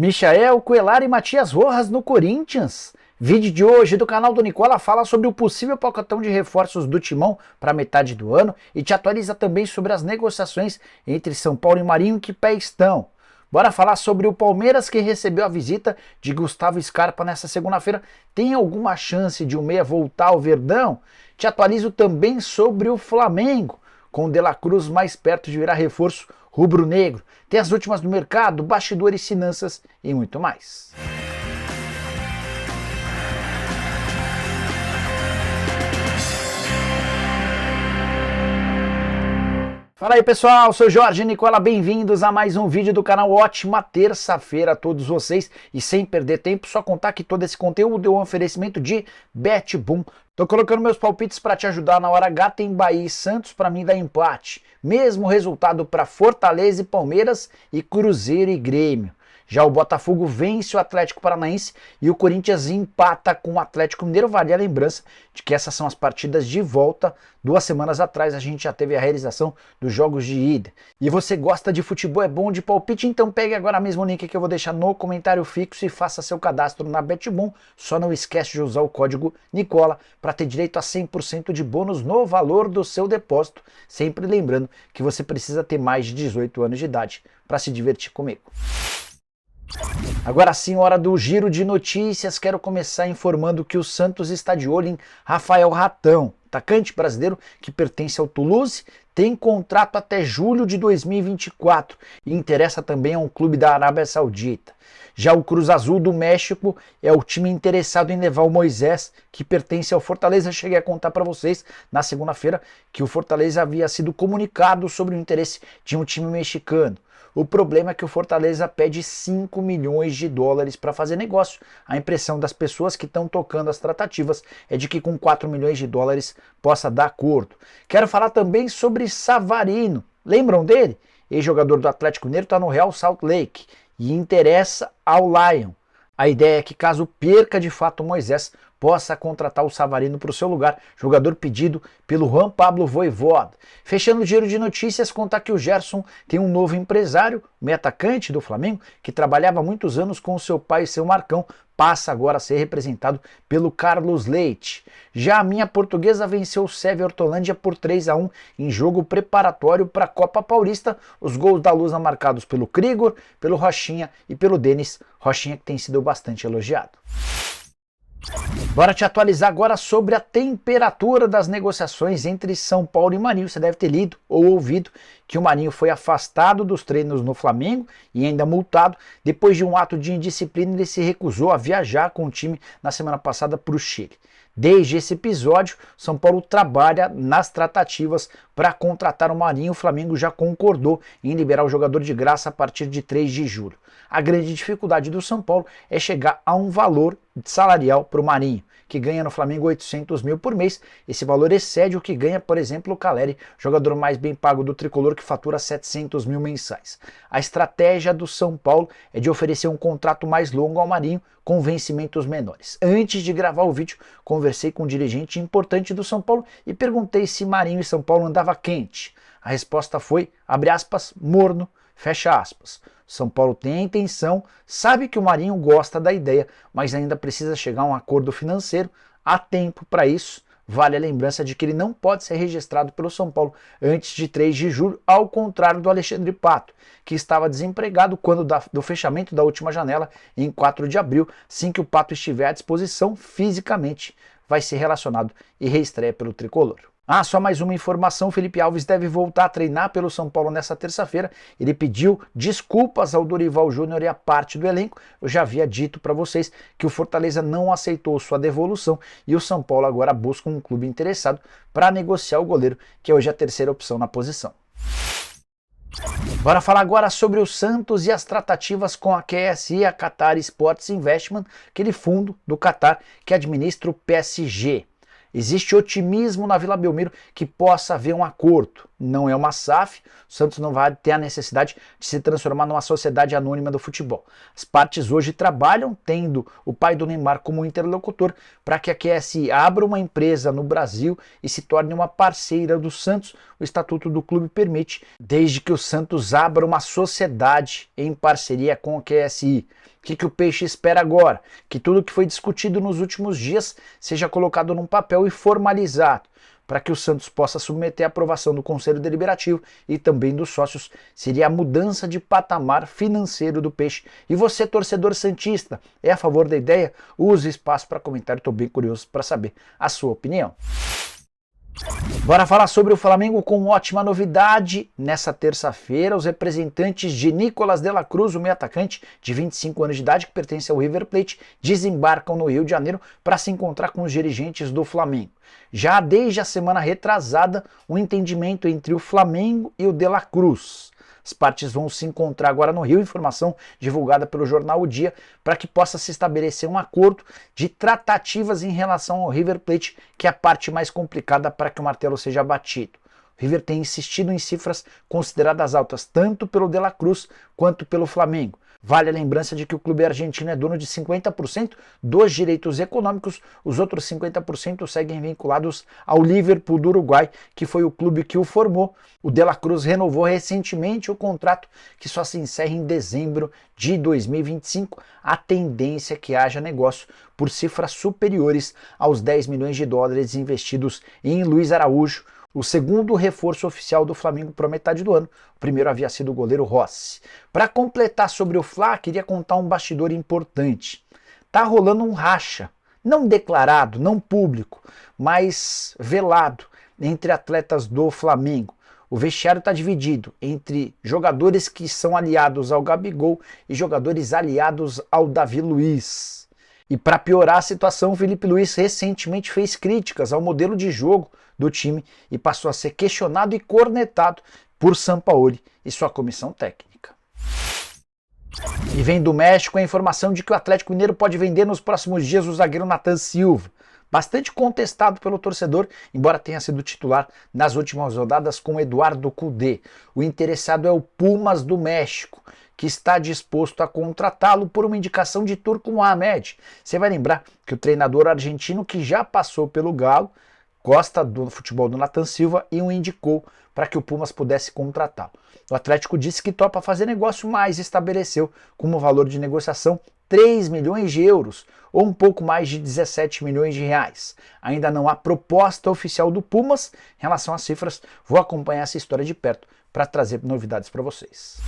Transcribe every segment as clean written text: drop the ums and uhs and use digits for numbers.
Michael Coellar e Matias Rojas no Corinthians. Vídeo de hoje do canal do Nicola fala sobre o possível pacotão de reforços do Timão para metade do ano e te atualiza também sobre as negociações entre São Paulo e Marinho em que pé estão. Bora falar sobre o Palmeiras que recebeu a visita de Gustavo Scarpa nessa segunda-feira. Tem alguma chance de o meia voltar ao Verdão? Te atualizo também sobre o Flamengo, com o De La Cruz mais perto de virar reforço rubro-negro. Tem as últimas do mercado, bastidores, finanças e muito mais. Fala aí pessoal, sou Jorge Nicola, bem-vindos a mais um vídeo do canal. Ótima terça-feira a todos vocês e sem perder tempo, só contar que todo esse conteúdo é um oferecimento de BetBoom. Tô colocando meus palpites para te ajudar na hora H. Tem Bahia e Santos para mim dar empate. Mesmo resultado para Fortaleza e Palmeiras e Cruzeiro e Grêmio. Já o Botafogo vence o Atlético Paranaense e o Corinthians empata com o Atlético Mineiro. Vale a lembrança de que essas são as partidas de volta. 2 semanas atrás a gente já teve a realização dos jogos de ida. E você gosta de futebol, é bom de palpite? Então pegue agora mesmo o link que eu vou deixar no comentário fixo e faça seu cadastro na BetBoom. Só não esquece de usar o código Nicola para ter direito a 100% de bônus no valor do seu depósito. Sempre lembrando que você precisa ter mais de 18 anos de idade para se divertir comigo. Agora sim, hora do giro de notícias. Quero começar informando que o Santos está de olho em Rafael Ratão, atacante brasileiro que pertence ao Toulouse, tem contrato até julho de 2024 e interessa também a um clube da Arábia Saudita. Já o Cruz Azul do México é o time interessado em levar o Moisés, que pertence ao Fortaleza. Cheguei a contar para vocês na segunda-feira que o Fortaleza havia sido comunicado sobre o interesse de um time mexicano. O problema é que o Fortaleza pede 5 milhões de dólares para fazer negócio. A impressão das pessoas que estão tocando as tratativas é de que com 4 milhões de dólares possa dar acordo. Quero falar também sobre Savarino. Lembram dele? Ex-jogador do Atlético Mineiro, está no Real Salt Lake e interessa ao Lion. A ideia é que caso perca de fato o Moisés, possa contratar o Savarino para o seu lugar, jogador pedido pelo Juan Pablo Voivoda. Fechando o giro de notícias, contar que o Gerson tem um novo empresário, meio atacante do Flamengo, que trabalhava há muitos anos com o seu pai e seu Marcão, passa agora a ser representado pelo Carlos Leite. Já a minha portuguesa venceu o Sérvia Hortolândia por 3-1 em jogo preparatório para a Copa Paulista. Os gols da Lusa marcados pelo Krigor, pelo Rochinha e pelo Denis. Rochinha que tem sido bastante elogiado. Bora te atualizar agora sobre a temperatura das negociações entre São Paulo e Marinho. Você deve ter lido ou ouvido que o Marinho foi afastado dos treinos no Flamengo e ainda multado. Depois de um ato de indisciplina, ele se recusou a viajar com o time na semana passada para o Chile. Desde esse episódio, São Paulo trabalha nas tratativas para contratar o Marinho. O Flamengo já concordou em liberar o jogador de graça a partir de 3 de julho. A grande dificuldade do São Paulo é chegar a um valor salarial para o Marinho, que ganha no Flamengo 800 mil por mês. Esse valor excede o que ganha, por exemplo, o Caleri, jogador mais bem pago do tricolor, que fatura 700 mil mensais. A estratégia do São Paulo é de oferecer um contrato mais longo ao Marinho com vencimentos menores. Antes de gravar o vídeo, conversei com um dirigente importante do São Paulo e perguntei se Marinho e São Paulo andava quente. A resposta foi, abre aspas, morno, fecha aspas. São Paulo tem a intenção, sabe que o Marinho gosta da ideia, mas ainda precisa chegar a um acordo financeiro. Há tempo para isso. Vale a lembrança de que ele não pode ser registrado pelo São Paulo antes de 3 de julho, ao contrário do Alexandre Pato, que estava desempregado quando do fechamento da última janela em 4 de abril. Assim que o Pato estiver à disposição fisicamente, vai ser relacionado e reestreia pelo tricolor. Só mais uma informação, Felipe Alves deve voltar a treinar pelo São Paulo nessa terça-feira. Ele pediu desculpas ao Dorival Júnior e a parte do elenco. Eu já havia dito para vocês que o Fortaleza não aceitou sua devolução e o São Paulo agora busca um clube interessado para negociar o goleiro, que é hoje a terceira opção na posição. Bora falar agora sobre o Santos e as tratativas com a QSI, a Qatar Sports Investment, aquele fundo do Qatar que administra o PSG. Existe otimismo na Vila Belmiro que possa haver um acordo. Não é uma SAF, o Santos não vai ter a necessidade de se transformar numa sociedade anônima do futebol. As partes hoje trabalham tendo o pai do Neymar como interlocutor para que a QSI abra uma empresa no Brasil e se torne uma parceira do Santos. O estatuto do clube permite, desde que o Santos abra uma sociedade em parceria com a QSI. O que o Peixe espera agora? Que tudo que foi discutido nos últimos dias seja colocado num papel e formalizado, para que o Santos possa submeter a aprovação do Conselho Deliberativo e também dos sócios. Seria a mudança de patamar financeiro do Peixe. E você, torcedor santista, é a favor da ideia? Use espaço para comentário, estou bem curioso para saber a sua opinião. Bora falar sobre o Flamengo com ótima novidade. Nessa terça-feira, os representantes de Nicolás de la Cruz, o meio atacante de 25 anos de idade, que pertence ao River Plate, desembarcam no Rio de Janeiro para se encontrar com os dirigentes do Flamengo. Já desde a semana retrasada, um entendimento entre o Flamengo e o de la Cruz. As partes vão se encontrar agora no Rio, informação divulgada pelo jornal O Dia, para que possa se estabelecer um acordo de tratativas em relação ao River Plate, que é a parte mais complicada para que o martelo seja batido. O River tem insistido em cifras consideradas altas, tanto pelo de la Cruz quanto pelo Flamengo. Vale a lembrança de que o clube argentino é dono de 50% dos direitos econômicos, os outros 50% seguem vinculados ao Liverpool do Uruguai, que foi o clube que o formou. O de la Cruz renovou recentemente o contrato, que só se encerra em dezembro de 2025. A tendência é que haja negócio por cifras superiores aos 10 milhões de dólares investidos em Luiz Araújo, o segundo reforço oficial do Flamengo para a metade do ano. O primeiro havia sido o goleiro Rossi. Para completar sobre o Fla, queria contar um bastidor importante. Tá rolando um racha, não declarado, não público, mas velado entre atletas do Flamengo. O vestiário está dividido entre jogadores que são aliados ao Gabigol e jogadores aliados ao Davi Luiz. E para piorar a situação, o Felipe Luiz recentemente fez críticas ao modelo de jogo do time e passou a ser questionado e cornetado por Sampaoli e sua comissão técnica. E vem do México a informação de que o Atlético Mineiro pode vender nos próximos dias o zagueiro Nathan Silva, bastante contestado pelo torcedor, embora tenha sido titular nas últimas rodadas com Eduardo Cudê. O interessado é o Pumas do México, que está disposto a contratá-lo por uma indicação de Turco Mohamed. Você vai lembrar que o treinador argentino, que já passou pelo Galo, gosta do futebol do Nathan Silva e o indicou para que o Pumas pudesse contratá-lo. O Atlético disse que topa fazer negócio, mas estabeleceu como valor de negociação 3 milhões de euros, ou um pouco mais de 17 milhões de reais. Ainda não há proposta oficial do Pumas em relação às cifras. Vou acompanhar essa história de perto para trazer novidades para vocês.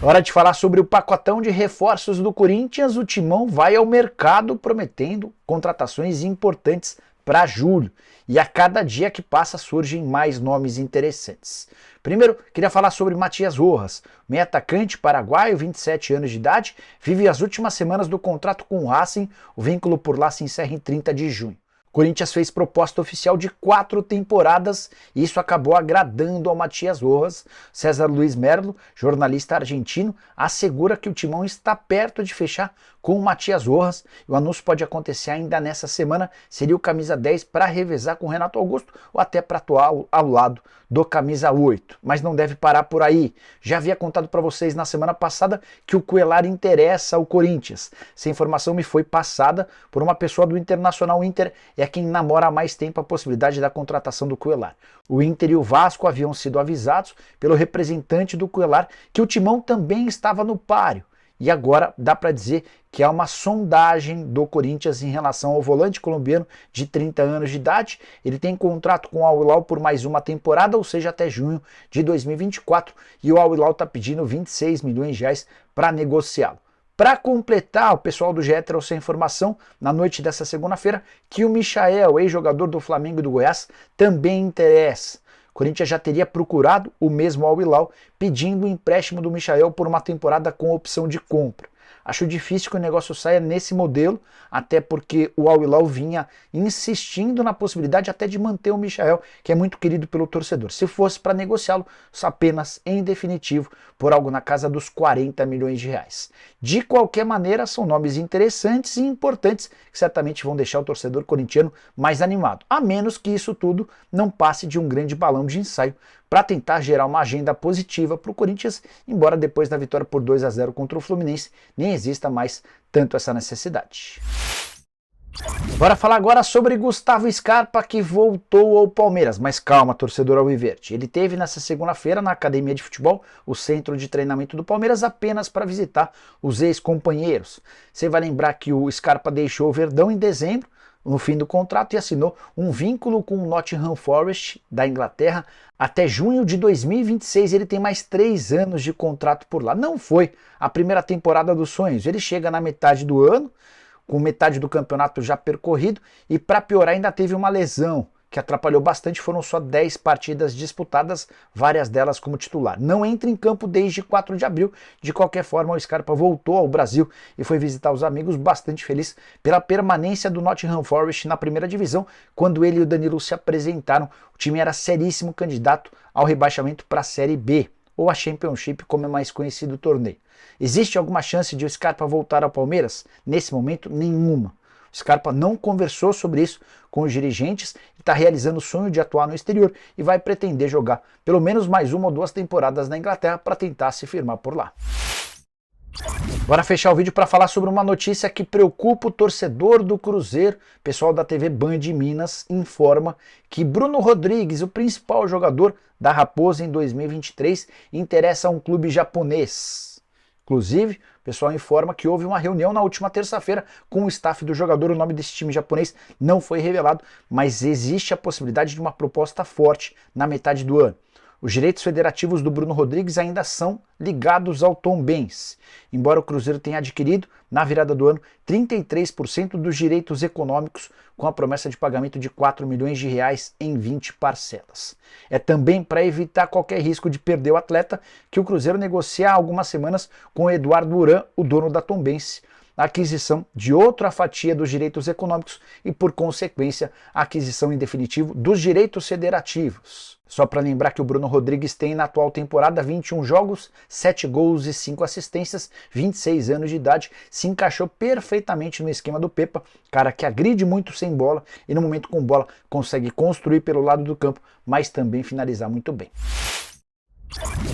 Hora de falar sobre o pacotão de reforços do Corinthians. O Timão vai ao mercado prometendo contratações importantes para julho. E a cada dia que passa surgem mais nomes interessantes. Primeiro, queria falar sobre Matias Rojas, meio atacante paraguaio, 27 anos de idade, vive as últimas semanas do contrato com o Racing. O vínculo por lá se encerra em 30 de junho. O Corinthians fez proposta oficial de 4 temporadas e isso acabou agradando ao Matias Rojas. César Luiz Merlo, jornalista argentino, assegura que o Timão está perto de fechar com o Matias Rojas. O anúncio pode acontecer ainda nessa semana. Seria o camisa 10 para revezar com o Renato Augusto ou até para atuar ao lado do camisa 8. Mas não deve parar por aí. Já havia contado para vocês na semana passada que o Cuéllar interessa ao Corinthians. Essa informação me foi passada por uma pessoa do Internacional. O Inter é quem namora há mais tempo a possibilidade da contratação do Cuéllar. O Inter e o Vasco haviam sido avisados pelo representante do Cuéllar que o Timão também estava no páreo. E agora dá para dizer que há uma sondagem do Corinthians em relação ao volante colombiano de 30 anos de idade. Ele tem contrato com o Al Hilal por mais uma temporada, ou seja, até junho de 2024. E o Al Hilal está pedindo 26 milhões de reais para negociá-lo. Para completar, o pessoal do GE trouxe a informação na noite dessa segunda-feira que o Michael, ex-jogador do Flamengo e do Goiás, também interessa. O Corinthians já teria procurado o mesmo Al Hilal pedindo o empréstimo do Michael por uma temporada com opção de compra. Acho difícil que o negócio saia nesse modelo, até porque o Al Hilal vinha insistindo na possibilidade até de manter o Michael, que é muito querido pelo torcedor. Se fosse para negociá-lo, apenas em definitivo, por algo na casa dos 40 milhões de reais. De qualquer maneira, são nomes interessantes e importantes que certamente vão deixar o torcedor corintiano mais animado, a menos que isso tudo não passe de um grande balão de ensaio para tentar gerar uma agenda positiva para o Corinthians, embora depois da vitória por 2-0 contra o Fluminense nem exista mais tanto essa necessidade. Bora falar agora sobre Gustavo Scarpa, que voltou ao Palmeiras. Mas calma, torcedor alviverde. Ele teve nessa segunda-feira na academia de futebol, o centro de treinamento do Palmeiras, apenas para visitar os ex-companheiros. Você vai lembrar que o Scarpa deixou o Verdão em dezembro, no fim do contrato, e assinou um vínculo com o Nottingham Forest da Inglaterra até junho de 2026. Ele tem mais 3 anos de contrato por lá. Não foi a primeira temporada dos sonhos. Ele chega na metade do ano, com metade do campeonato já percorrido, e para piorar ainda teve uma lesão que atrapalhou bastante. Foram só 10 partidas disputadas, várias delas como titular. Não entra em campo desde 4 de abril. De qualquer forma, o Scarpa voltou ao Brasil e foi visitar os amigos, bastante feliz pela permanência do Nottingham Forest na primeira divisão. Quando ele e o Danilo se apresentaram, o time era seríssimo candidato ao rebaixamento para a Série B, ou a Championship, como é mais conhecido o torneio. Existe alguma chance de o Scarpa voltar ao Palmeiras? Nesse momento, nenhuma. O Scarpa não conversou sobre isso com os dirigentes, está realizando o sonho de atuar no exterior e vai pretender jogar pelo menos mais 1 ou 2 temporadas na Inglaterra para tentar se firmar por lá. Bora fechar o vídeo para falar sobre uma notícia que preocupa o torcedor do Cruzeiro. O pessoal da TV Band Minas informa que Bruno Rodrigues, o principal jogador da Raposa em 2023, interessa a um clube japonês. Inclusive, o pessoal informa que houve uma reunião na última terça-feira com o staff do jogador. O nome desse time japonês não foi revelado, mas existe a possibilidade de uma proposta forte na metade do ano. Os direitos federativos do Bruno Rodrigues ainda são ligados ao Tombense, embora o Cruzeiro tenha adquirido, na virada do ano, 33% dos direitos econômicos, com a promessa de pagamento de 4 milhões de reais em 20 parcelas. É também para evitar qualquer risco de perder o atleta que o Cruzeiro negocia há algumas semanas com o Eduardo Uran, o dono da Tombense, a aquisição de outra fatia dos direitos econômicos e, por consequência, a aquisição em definitivo dos direitos federativos. Só para lembrar que o Bruno Rodrigues tem na atual temporada 21 jogos, 7 gols e 5 assistências, 26 anos de idade, se encaixou perfeitamente no esquema do Pepa, cara que agride muito sem bola e no momento com bola consegue construir pelo lado do campo, mas também finalizar muito bem.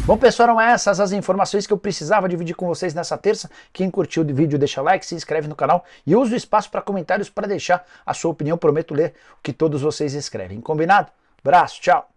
Bom, pessoal, eram essas as informações que eu precisava dividir com vocês nessa terça. Quem curtiu o vídeo deixa like, se inscreve no canal e usa o espaço para comentários para deixar a sua opinião. Prometo ler o que todos vocês escrevem. Combinado? Abraço, tchau!